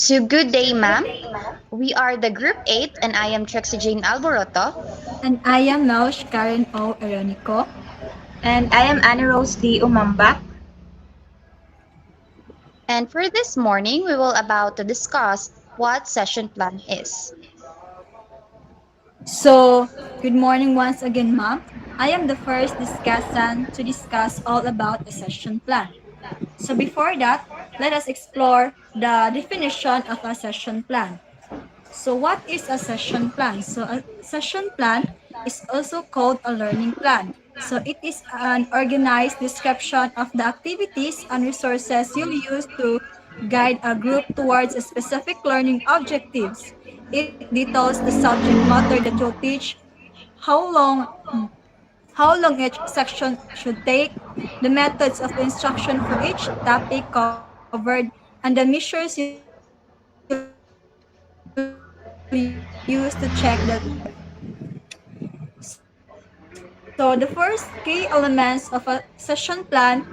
So good day, ma'am. We are the Group 8 and I am Trixie Jane Alboroto. And I am Laush Karen O. Eronico. And I am Anna Rose D. Umamba. And for this morning, we will about to discuss what session plan is. So, good morning once again, ma'am. I am the first discussant to discuss all about a session plan. So before that, let us explore the definition of a session plan. So what is a session plan? So a session plan is also called a learning plan. So it is an organized description of the activities and resources you'll use to guide a group towards a specific learning objectives. It details the subject matter that you'll teach, how long how long each section should take, the methods of instruction for each topic covered, and the measures you'll use to check that So the first key elements of a session plan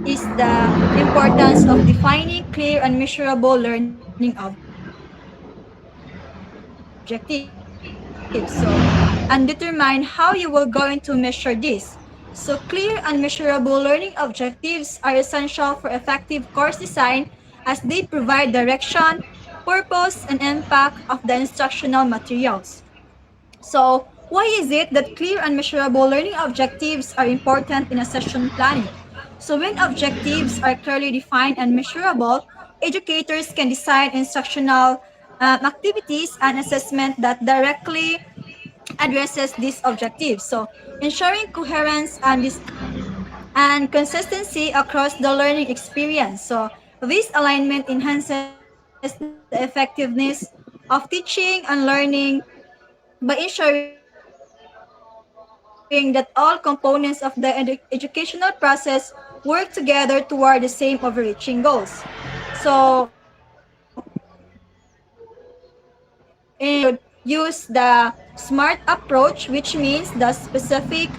is the importance of defining clear and measurable learning objectives. And determine how you will going to measure this. So clear and measurable learning objectives are essential for effective course design as they provide direction, purpose, and impact of the instructional materials. So, why is it that clear and measurable learning objectives are important in a session planning? So, when objectives are clearly defined and measurable, educators can design instructional activities and assessment that directly addresses these objectives. So, ensuring coherence and consistency across the learning experience. So, this alignment enhances the effectiveness of teaching and learning by ensuring that all components of the educational process work together toward the same overreaching goals. So, in should use the SMART approach, which means the specific,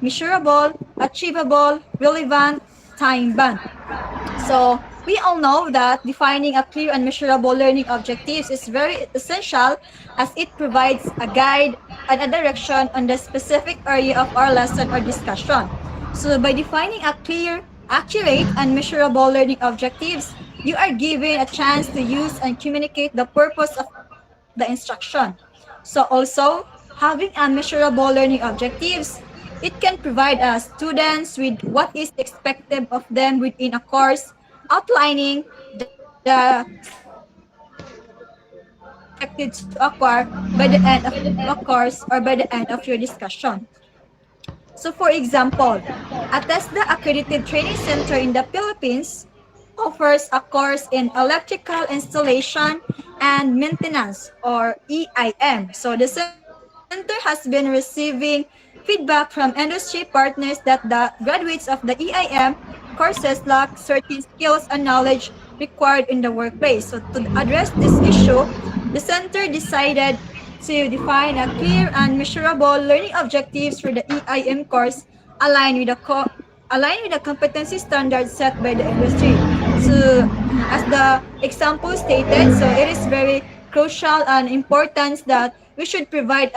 measurable, achievable, relevant, time bound. So we all know that defining a clear and measurable learning objectives is very essential as it provides a guide and a direction on the specific area of our lesson or discussion. So by defining a clear, accurate, and measurable learning objectives, you are given a chance to use and communicate the purpose of the instruction. So also, having a measurable learning objectives, it can provide students with what is expected of them within a course, outlining the skills expected to acquire by the end of a course or by the end of your discussion. So for example, Atesda Accredited Training Center in the Philippines offers a course in electrical installation and maintenance or EIM. So the center has been receiving feedback from industry partners that the graduates of the EIM courses lack certain skills and knowledge required in the workplace. So to address this issue, the center decided to define a clear and measurable learning objectives for the EIM course aligned with the aligned with the competency standards set by the industry. So, as the example stated, so it is very crucial and important that we should provide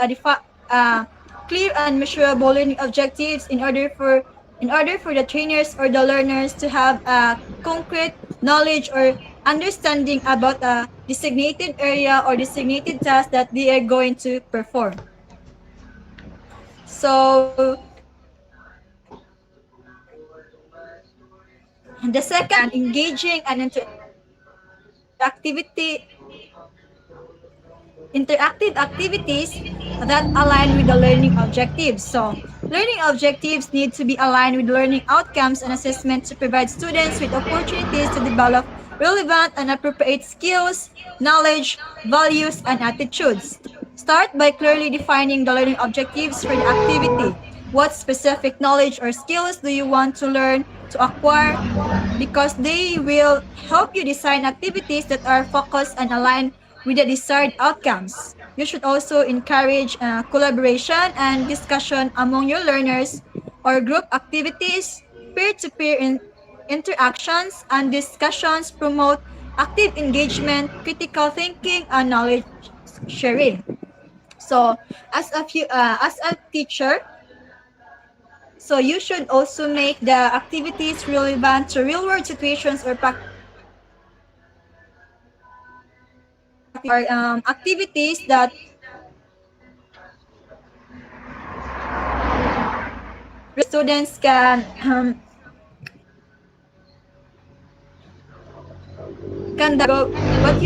clear and measurable learning objectives in order for the trainers or the learners to have a concrete knowledge or understanding about a designated area or designated task that they are going to perform. So the second, engaging and interactive activities that align with the learning objectives. So, learning objectives need to be aligned with learning outcomes and assessment to provide students with opportunities to develop relevant and appropriate skills, knowledge, values, and attitudes. Start by clearly defining the learning objectives for the activity. What specific knowledge or skills do you want to learn to acquire? Because they will help you design activities that are focused and aligned with the desired outcomes. You should also encourage collaboration and discussion among your learners or group activities, peer-to-peer interactions, and discussions promote active engagement, critical thinking, and knowledge sharing. So, as a teacher, so you should also make the activities relevant to real-world situations or activities that students can go what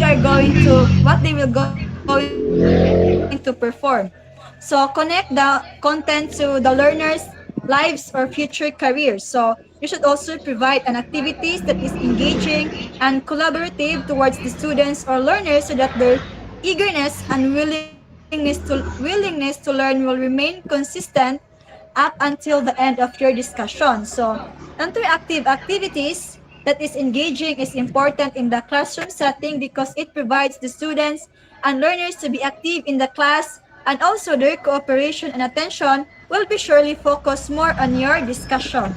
they will going to perform. So connect the content to the learners' lives or future careers. So you should also provide an activities that is engaging and collaborative towards the students or learners so that their eagerness and willingness to learn will remain consistent up until the end of your discussion. So interactive activities that is engaging is important in the classroom setting because it provides the students and learners to be active in the class, and also their cooperation and attention will be surely focused more on your discussion.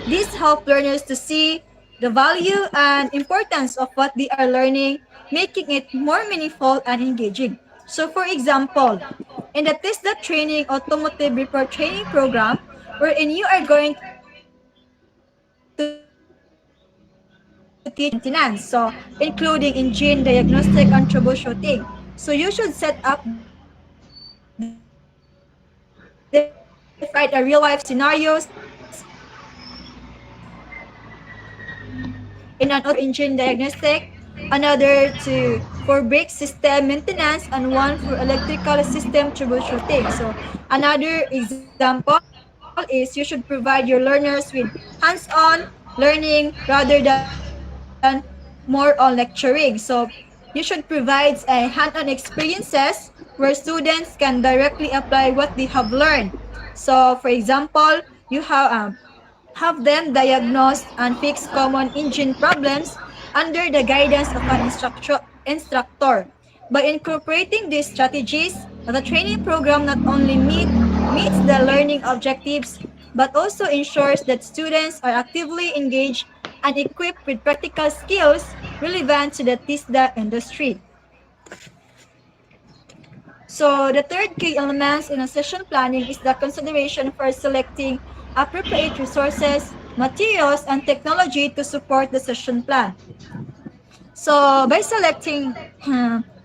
This helps learners to see the value and importance of what they are learning, making it more meaningful and engaging. So for example, in the TISDA training automotive repair training program, wherein you are going to teach maintenance, so including engine diagnostic and troubleshooting. So you should set up different real-life scenarios in an auto engine diagnostic, another for brake system maintenance, and one for electrical system troubleshooting. So another example is you should provide your learners with hands-on learning rather than more on lecturing. So you should provide a hand-on experiences where students can directly apply what they have learned. So for example, have them diagnose and fix common engine problems under the guidance of an instructor. By incorporating these strategies, the training program not only meets the learning objectives but also ensures that students are actively engaged and equipped with practical skills relevant to the TISDA industry. So the third key elements in a session planning is the consideration for selecting appropriate resources, materials, and technology to support the session plan. So by selecting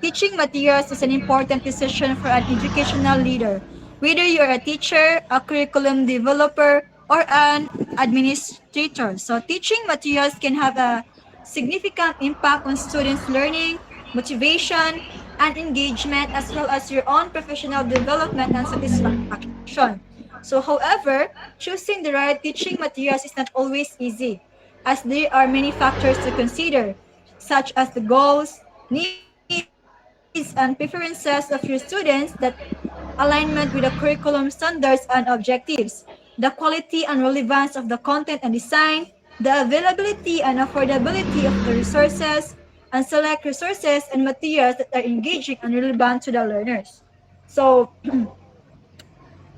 teaching materials is an important decision for an educational leader, whether you're a teacher, a curriculum developer, or an administrator. So teaching materials can have a significant impact on students' learning, motivation, and engagement, as well as your own professional development and satisfaction. So however, choosing the right teaching materials is not always easy, as there are many factors to consider, such as the goals, needs, and preferences of your students that alignment with the curriculum standards and objectives, the quality and relevance of the content and design, the availability and affordability of the resources, and select resources and materials that are engaging and relevant to the learners. So,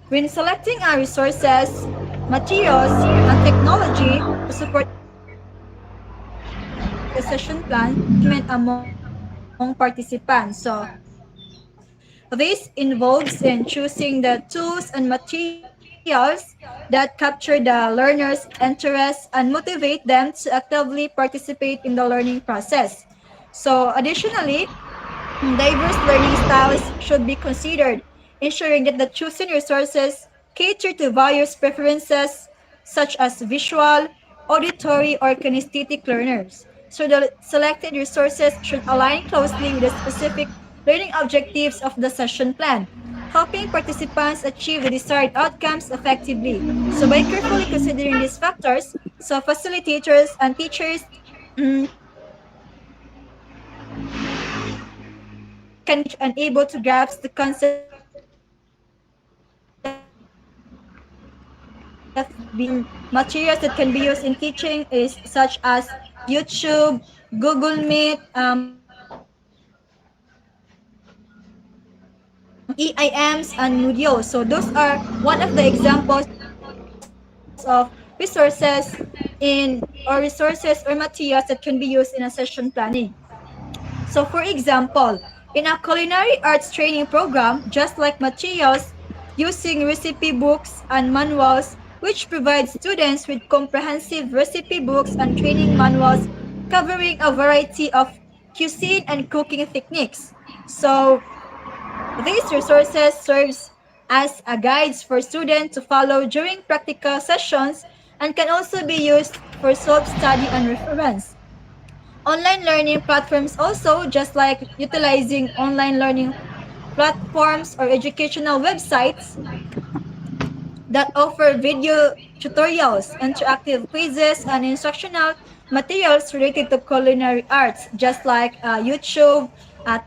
when selecting our resources, materials, and technology to support the session plan, among participants. So, this involves in choosing the tools and materials that capture the learner's interests and motivate them to actively participate in the learning process. So additionally, diverse learning styles should be considered, ensuring that the chosen resources cater to various preferences such as visual, auditory, or kinesthetic learners. So the selected resources should align closely with the specific learning objectives of the session plan, helping participants achieve the desired outcomes effectively. So by carefully considering these factors, so facilitators and teachers can and able to grasp the concept materials that can be used in teaching is such as YouTube, Google Meet, EIMs, and Moodle. So those are one of the examples of resources resources or materials that can be used in a session planning. So for example, in a culinary arts training program, just like materials, using recipe books and manuals, which provide students with comprehensive recipe books and training manuals covering a variety of cuisine and cooking techniques. So these resources serves as a guides for students to follow during practical sessions and can also be used for self-study and reference. Online learning platforms also, just like utilizing online learning platforms or educational websites that offer video tutorials, interactive quizzes, and instructional materials related to culinary arts, just like YouTube,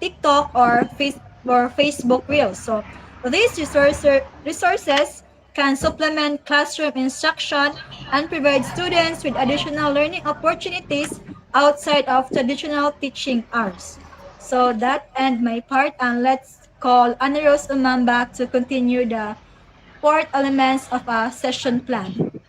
TikTok, or Facebook Reels. So these resources can supplement classroom instruction and provide students with additional learning opportunities outside of traditional teaching hours. So that end my part, and let's call Ana Rose Umamba to continue the fourth elements of a session plan.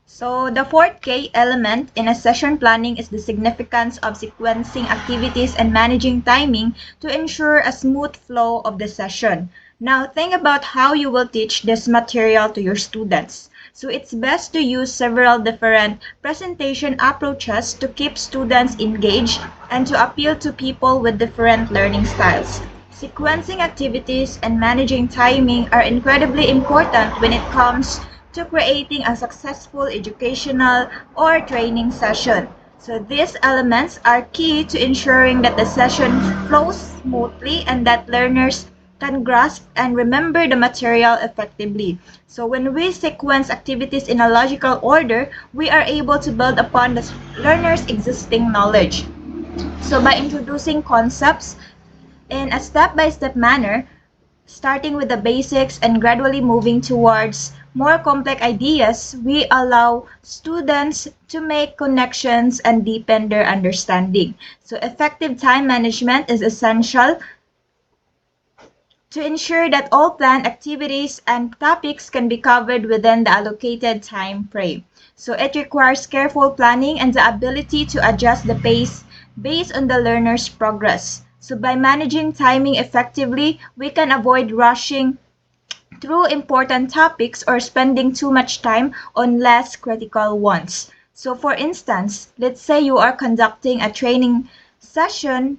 So the fourth K element in a session planning is the significance of sequencing activities and managing timing to ensure a smooth flow of the session. Now think about how you will teach this material to your students. So it's best to use several different presentation approaches to keep students engaged and to appeal to people with different learning styles. Sequencing activities and managing timing are incredibly important when it comes to creating a successful educational or training session. So these elements are key to ensuring that the session flows smoothly and that learners can grasp and remember the material effectively. So when we sequence activities in a logical order, we are able to build upon the learner's existing knowledge. So by introducing concepts in a step-by-step manner, starting with the basics and gradually moving towards more complex ideas, we allow students to make connections and deepen their understanding. So effective time management is essential to ensure that all planned activities and topics can be covered within the allocated time frame. So it requires careful planning and the ability to adjust the pace based on the learner's progress. So by managing timing effectively, we can avoid rushing through important topics or spending too much time on less critical ones. So for instance, let's say you are conducting a training session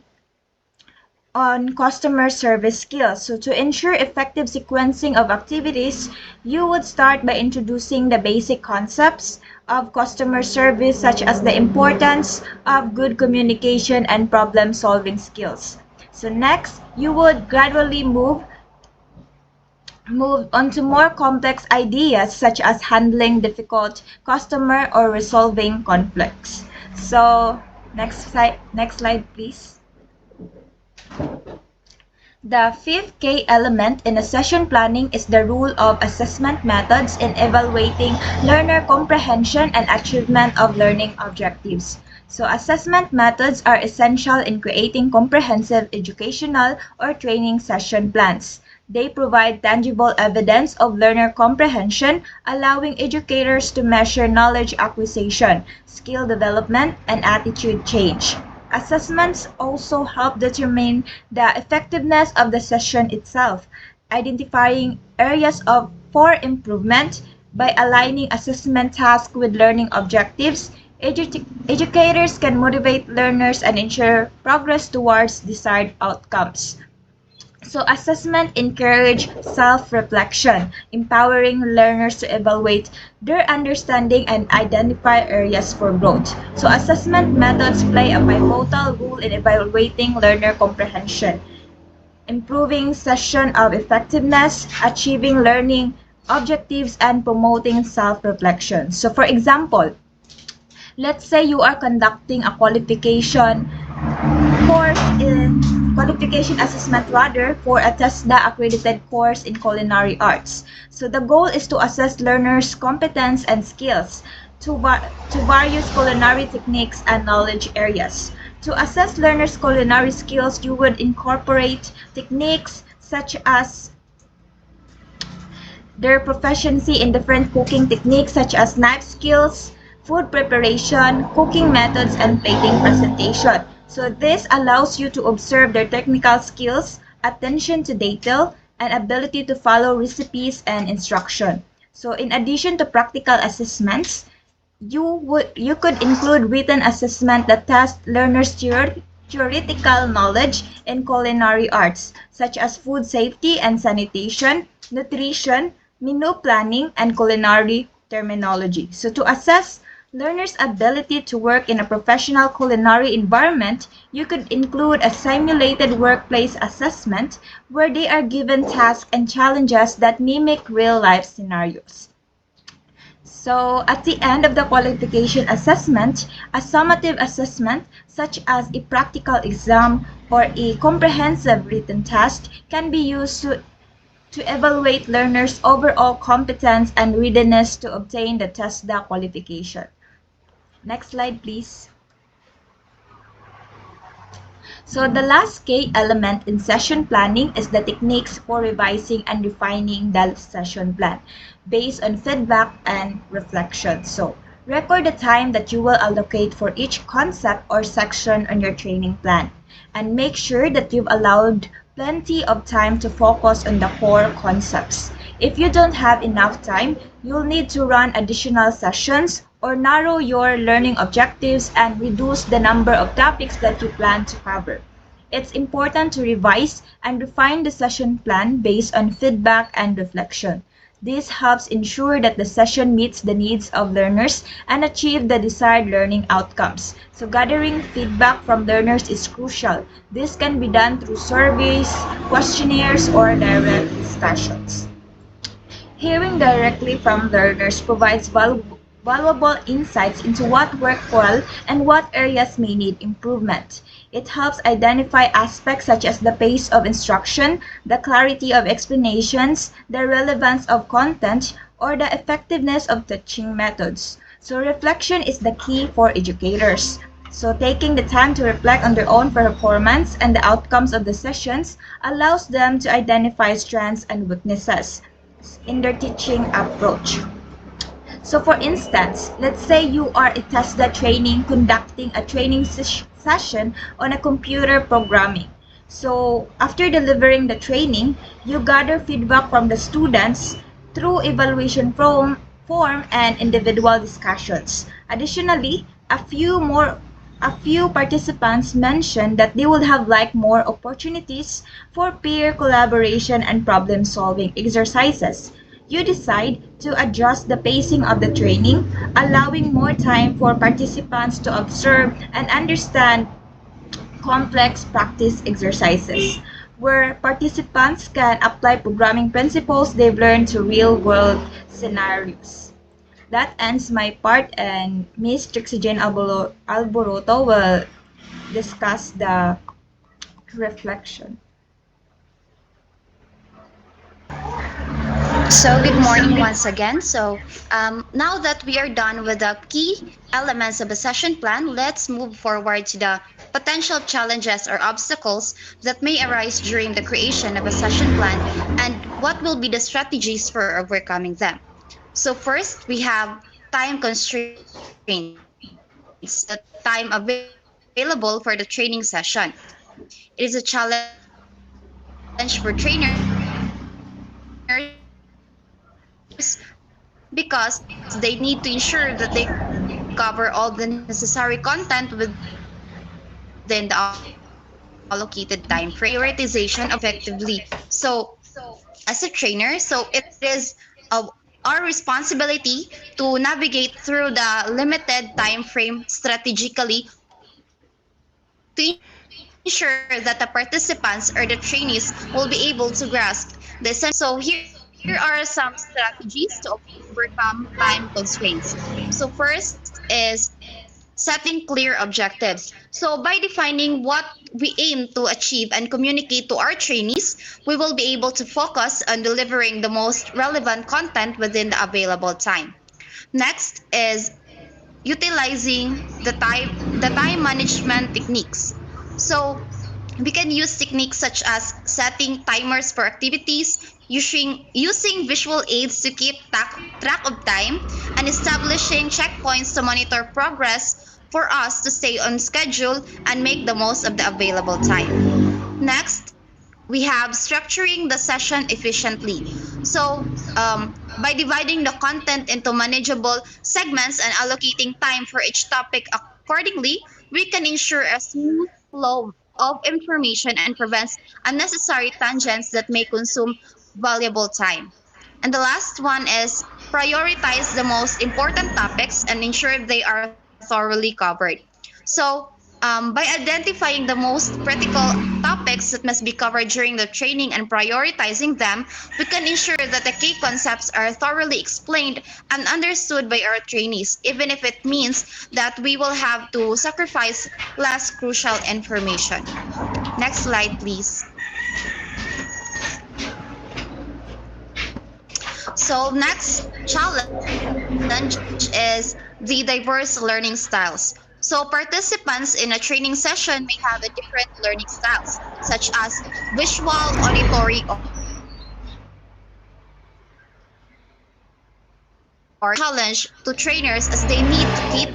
on customer service skills. So to ensure effective sequencing of activities, you would start by introducing the basic concepts of customer service, such as the importance of good communication and problem solving skills. So next, you would gradually move on to more complex ideas such as handling difficult customer or resolving conflicts. So next slide please. The fifth K element in a session planning is the role of assessment methods in evaluating learner comprehension and achievement of learning objectives. So assessment methods are essential in creating comprehensive educational or training session plans. They provide tangible evidence of learner comprehension, allowing educators to measure knowledge acquisition, skill development, and attitude change. Assessments also help determine the effectiveness of the session itself, identifying areas for improvement by aligning assessment tasks with learning objectives. Educators can motivate learners and ensure progress towards desired outcomes. So assessment encourage self-reflection, empowering learners to evaluate their understanding and identify areas for growth. So assessment methods play a pivotal role in evaluating learner comprehension, improving session of effectiveness, achieving learning objectives, and promoting self-reflection. So for example, let's say you are conducting a qualification assessment for a TESDA accredited course in culinary arts. So the goal is to assess learners' competence and skills to various culinary techniques and knowledge areas. To assess learners' culinary skills, you would incorporate techniques such as their proficiency in different cooking techniques such as knife skills, food preparation, cooking methods, and plating presentation. So this allows you to observe their technical skills, attention to detail, and ability to follow recipes and instruction. So in addition to practical assessments, you could include written assessment that test learners' theoretical knowledge in culinary arts, such as food safety and sanitation, nutrition, menu planning, and culinary terminology. So to assess learners' ability to work in a professional culinary environment, you could include a simulated workplace assessment where they are given tasks and challenges that mimic real-life scenarios. So at the end of the qualification assessment, a summative assessment such as a practical exam or a comprehensive written test can be used to evaluate learners' overall competence and readiness to obtain the TESDA qualification. Next slide, please. So the last key element in session planning is the techniques for revising and refining the session plan based on feedback and reflection. So record the time that you will allocate for each concept or section on your training plan, and make sure that you've allowed plenty of time to focus on the core concepts. If you don't have enough time, you'll need to run additional sessions or narrow your learning objectives and reduce the number of topics that you plan to cover. It's important to revise and refine the session plan based on feedback and reflection. This helps ensure that the session meets the needs of learners and achieve the desired learning outcomes. So gathering feedback from learners is crucial. This can be done through surveys, questionnaires, or direct discussions. Hearing directly from learners provides valuable insights into what worked well and what areas may need improvement. It helps identify aspects such as the pace of instruction, the clarity of explanations, the relevance of content, or the effectiveness of teaching methods. So reflection is the key for educators. So taking the time to reflect on their own performance and the outcomes of the sessions allows them to identify strengths and weaknesses in their teaching approach. So for instance, let's say you are a TESDA training conducting a training session on a computer programming. So after delivering the training, you gather feedback from the students through evaluation form and individual discussions. Additionally, a few participants mentioned that they would have liked more opportunities for peer collaboration and problem-solving exercises. You decide to adjust the pacing of the training, allowing more time for participants to observe and understand complex practice exercises, where participants can apply programming principles they've learned to real-world scenarios. That ends my part, and Ms. Trixie Jane Alboroto will discuss the reflection. So good morning once again. Now that we are done with the key elements of a session plan, let's move forward to the potential challenges or obstacles that may arise during the creation of a session plan and what will be the strategies for overcoming them. So first, we have time constraints, the time available for the training session. It is a challenge for trainers because they need to ensure that they cover all the necessary content within the allocated time frame. Prioritization effectively. So as a trainer, so it is our responsibility to navigate through the limited time frame strategically to ensure that the participants or the trainees will be able to grasp the essential. So here are some strategies to overcome time constraints. So first is setting clear objectives. So by defining what we aim to achieve and communicate to our trainees, we will be able to focus on delivering the most relevant content within the available time. Next is utilizing the time management techniques. So We can use techniques such as setting timers for activities, using visual aids to keep track of time, and establishing checkpoints to monitor progress for us to stay on schedule and make the most of the available time. Next, we have structuring the session efficiently. So, by dividing the content into manageable segments and allocating time for each topic accordingly, we can ensure a smooth flow of information and prevents unnecessary tangents that may consume valuable time. And the last one is prioritize the most important topics and ensure they are thoroughly covered. So, by identifying the most critical topics that must be covered during the training and prioritizing them, we can ensure that the key concepts are thoroughly explained and understood by our trainees, even if it means that we will have to sacrifice less crucial information. Next slide, please. So next challenge is the diverse learning styles. So participants in a training session may have a different learning styles, such as visual, auditory, or challenge to trainers as they need to cater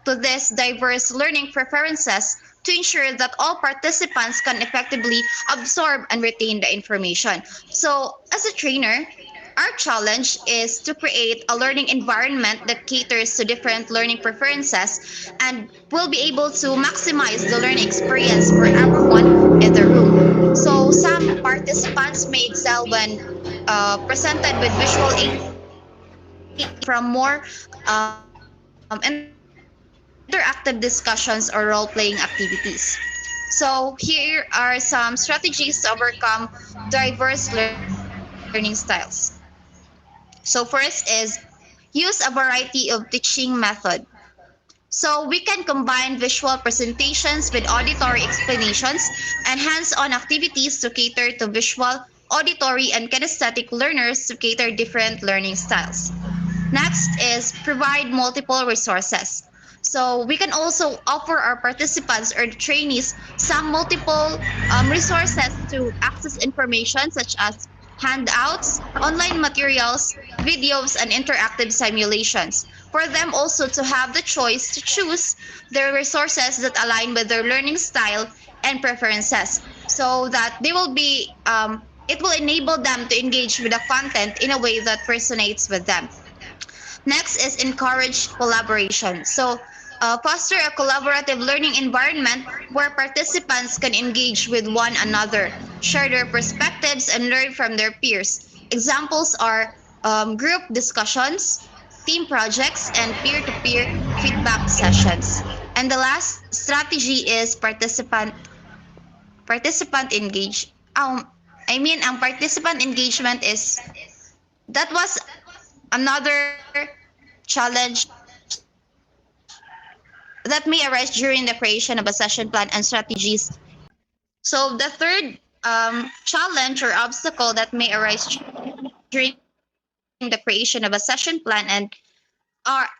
to these diverse learning preferences to ensure that all participants can effectively absorb and retain the information. So, as a trainer, our challenge is to create a learning environment that caters to different learning preferences and will be able to maximize the learning experience for everyone in the room. So, some participants may excel when presented with visual aid from more interactive discussions or role-playing activities. So here are some strategies to overcome diverse learning styles. So first is use a variety of teaching method. So we can combine visual presentations with auditory explanations and hands-on activities to cater to visual, auditory, and kinesthetic learners to cater different learning styles. Next is provide multiple resources. So we can also offer our participants or trainees some multiple resources to access information such as handouts, online materials, videos, and interactive simulations. For them also to have the choice to choose their resources that align with their learning style and preferences so that they will be, it will enable them to engage with the content in a way that resonates with them. Next is encourage collaboration. So, foster a collaborative learning environment where participants can engage with one another, share their perspectives, and learn from their peers. Examples are group discussions, team projects, and peer-to-peer feedback sessions. And the last strategy is participant engage. Ang participant engagement is that was another challenge that may arise during the creation of a session plan and strategies. So the third challenge or obstacle that may arise during the creation of a session plan and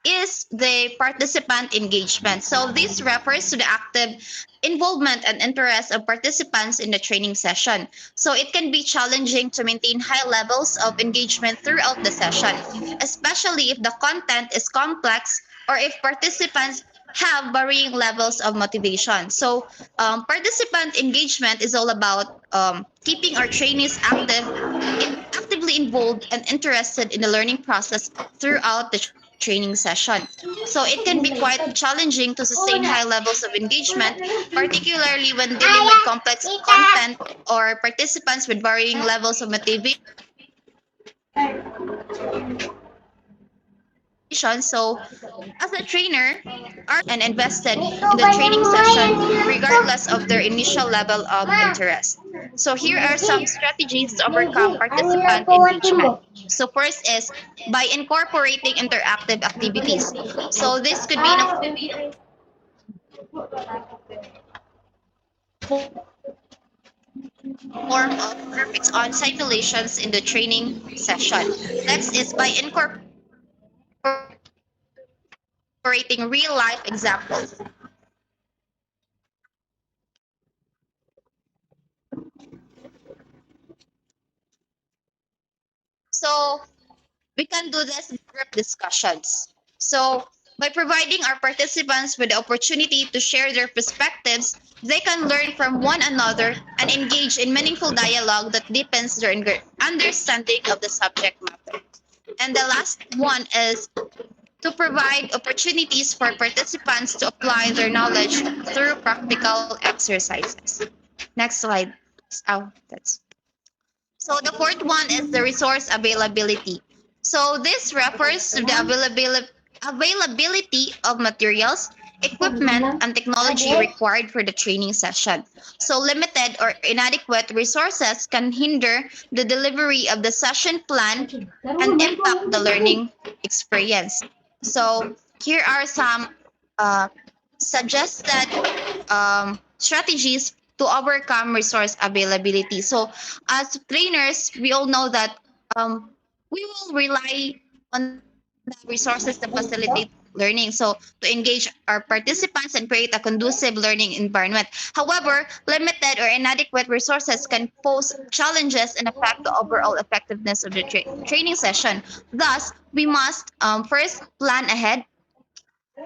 is the participant engagement. So this refers to the active involvement and interest of participants in the training session. So it can be challenging to maintain high levels of engagement throughout the session, especially if the content is complex or if participants have varying levels of motivation. So participant engagement is all about keeping our trainees actively involved and interested in the learning process throughout the training session. So it can be quite challenging to sustain high levels of engagement, particularly when dealing with complex content or participants with varying levels of motivation. So, as a trainer, are and invested in the training session regardless of their initial level of interest. So, here are some strategies to overcome participant engagement. So, first is by incorporating interactive activities. So, this could be in a form of graphics on simulations in the training session. Next is by incorporating real life examples. We can do this in group discussions. So, by providing our participants with the opportunity to share their perspectives, they can learn from one another and engage in meaningful dialogue that deepens their understanding of the subject matter. And the last one is to provide opportunities for participants to apply their knowledge through practical exercises. Next slide. Oh, that's so the fourth one is the resource availability. So this refers to the availability of materials, equipment, and technology required for the training session. So limited or inadequate resources can hinder the delivery of the session plan and impact the learning experience. So here are some uh, suggested strategies to overcome resource availability. So, as trainers, we all know that we will rely on the resources to facilitate learning. So, to engage our participants and create a conducive learning environment. However, limited or inadequate resources can pose challenges and affect the overall effectiveness of the training session. Thus, we must first plan ahead,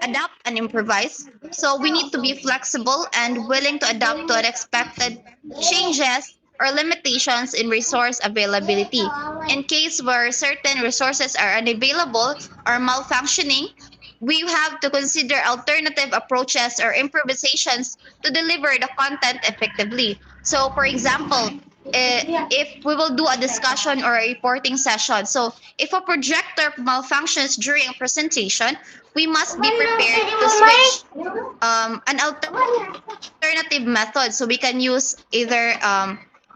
adapt and improvise. So we need to be flexible and willing to adapt to unexpected changes or limitations in resource availability. In case where certain resources are unavailable or malfunctioning, we have to consider alternative approaches or improvisations to deliver the content effectively. So, for example, if we will do a discussion or a reporting session, so if a projector malfunctions during a presentation, we must be prepared to switch an alternative method. So we can use either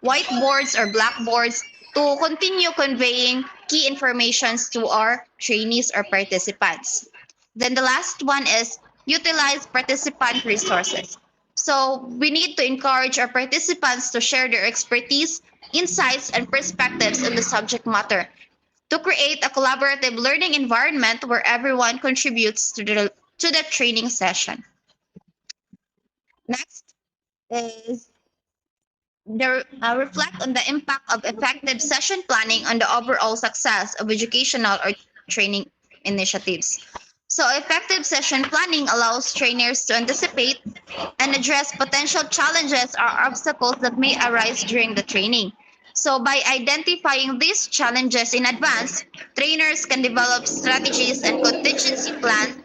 whiteboards or blackboards to continue conveying key informations to our trainees or participants. Then the last one is utilize participant resources. So we need to encourage our participants to share their expertise, insights, and perspectives on the subject matter to create a collaborative learning environment where everyone contributes to the training session. Next is the reflect on the impact of effective session planning on the overall success of educational or training initiatives. So, effective session planning allows trainers to anticipate and address potential challenges or obstacles that may arise during the training. So, by identifying these challenges in advance, trainers can develop strategies and contingency plans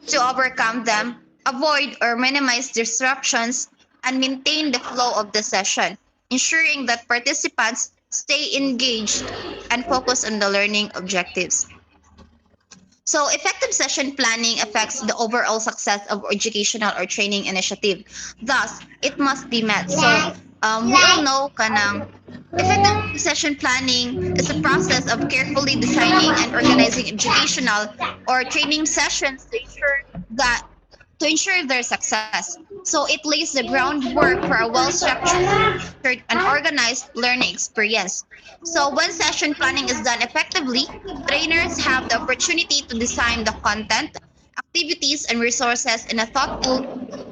to overcome them, avoid or minimize disruptions, and maintain the flow of the session, ensuring that participants stay engaged and focus on the learning objectives. So, effective session planning affects the overall success of educational or training initiative. Thus, it must be met. So, we all know kanang effective session planning is a process of carefully designing and organizing educational or training sessions that to ensure their success. So it lays the groundwork for a well-structured and organized learning experience. So when session planning is done effectively, trainers have the opportunity to design the content, activities, and resources in a thoughtful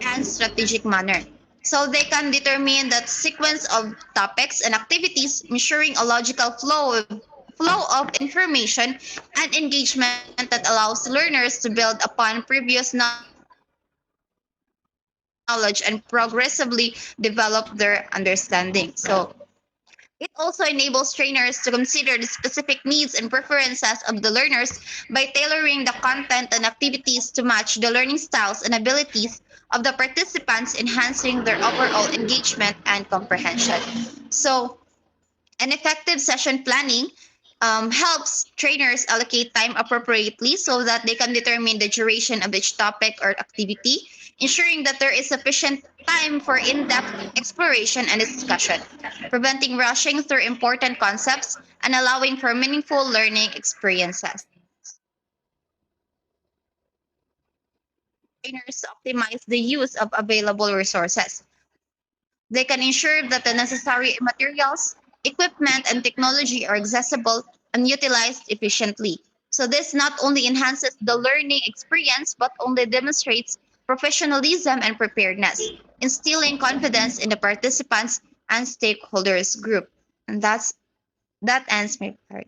and strategic manner. So they can determine the sequence of topics and activities, ensuring a logical flow of information and engagement that allows learners to build upon previous knowledge and progressively develop their understanding. So it also enables trainers to consider the specific needs and preferences of the learners by tailoring the content and activities to match the learning styles and abilities of the participants, enhancing their overall engagement and comprehension. So, an effective session planning helps trainers allocate time appropriately so that they can determine the duration of each topic or activity, ensuring that there is sufficient time for in-depth exploration and discussion, preventing rushing through important concepts and allowing for meaningful learning experiences. Trainers optimize the use of available resources. They can ensure that the necessary materials, equipment, and technology are accessible and utilized efficiently. So this not only enhances the learning experience but only demonstrates professionalism and preparedness, instilling confidence in the participants and stakeholders group. And that ends my part.